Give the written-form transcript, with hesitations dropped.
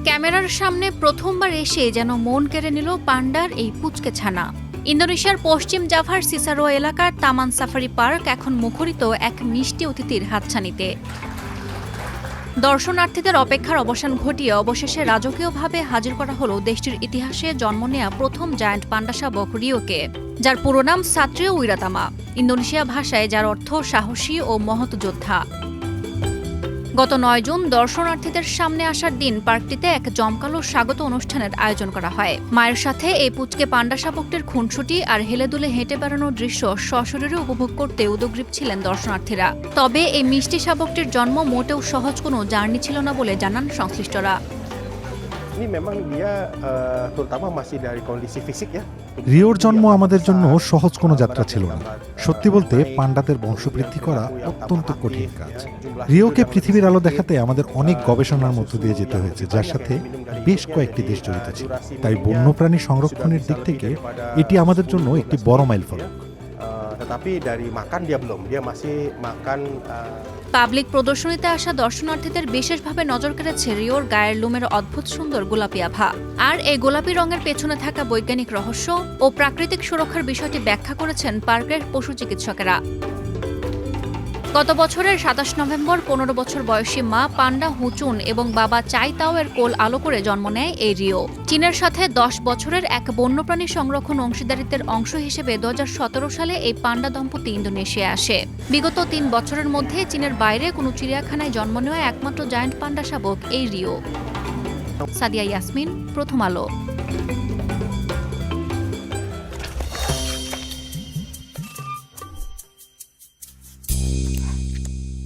ক্যামেরার সামনে প্রথমবার এসে যেন মন কেড়ে নিল পান্ডার এই পুচকে ছানা। ইন্দোনেশিয়ার পশ্চিম জাভার সিসারো এলাকার তামান সাফারি পার্ক এখন মুখরিত এক মিষ্টি অতিথির হাতছানিতে। দর্শনার্থীদের অপেক্ষার অবসান ঘটিয়ে অবশেষে রাজকীয়ভাবে হাজির করা হলো দেশটির ইতিহাসে জন্ম নেয়া প্রথম জায়ান্ট পান্ডা শাবক রিওকে, যার পুরো নাম সাত্রিও উইরাতামা, ইন্দোনেশিয়া ভাষায় যার অর্থ সাহসী ও মহৎ যোদ্ধা। গত ৯ জুন দর্শনার্থীদের সামনে আসার দিন পার্কটিতে এক জমকালো স্বাগত অনুষ্ঠানের আয়োজন করা হয়। মায়ের সাথে এই পুচকে পান্ডা শাবকটির খুনসুটি আর হেলেদুলে হেঁটে বেড়ানোর দৃশ্য সশরীরে উপভোগ করতে উদগ্রীব ছিলেন দর্শনার্থীরা। তবে এই মিষ্টি শাবকটির জন্ম মোটেও সহজ কোনো জার্নি ছিল না বলে জানান সংশ্লিষ্টরা। রিওর জন্ম আমাদের জন্য সহজ কোনো যাত্রা ছিল না। সত্যি বলতে পান্ডাদের বংশবৃদ্ধি করা অত্যন্ত কঠিন কাজ। রিওকে পৃথিবীর আলো দেখাতে আমাদের অনেক গবেষণার মধ্য দিয়ে যেতে হয়েছে, যার সাথে বেশ কয়েকটি দেশ জড়িত ছিল। তাই বন্যপ্রাণী সংরক্ষণের দিক থেকে এটি আমাদের জন্য একটি বড় মাইলফলক। পাবলিক প্রদর্শনীতে আসা দর্শনার্থীদের বিশেষভাবে নজর কেড়েছে রিওর গায়ের লোমের অদ্ভুত সুন্দর গোলাপি আভা। আর এই গোলাপি রঙের পেছনে থাকা বৈজ্ঞানিক রহস্য ও প্রাকৃতিক সুরক্ষার বিষয়টি ব্যাখ্যা করেছেন পার্কের পশু চিকিৎসকেরা। গত বছরের ২৭ নভেম্বর ১৫ বছর বয়সী মা পান্ডা হুচুন এবং বাবা চাই তাওয়ের কোল আলো করে জন্ম নেয় এই রিও। চীনের সাথে ১০ বছরের এক বন্যপ্রাণী সংরক্ষণ অংশীদারিত্বের অংশ হিসেবে ২০১৭ সালে এই পান্ডা দম্পতি ইন্দোনেশিয়ায় আসে। বিগত ৩ বছরের মধ্যে চীনের বাইরে কোনো চিড়িয়াখানায় জন্ম নেওয়া একমাত্র জায়ান্ট পান্ডা শাবক এই রিও। সাদিয়া ইয়াসমিন, প্রথম আলো।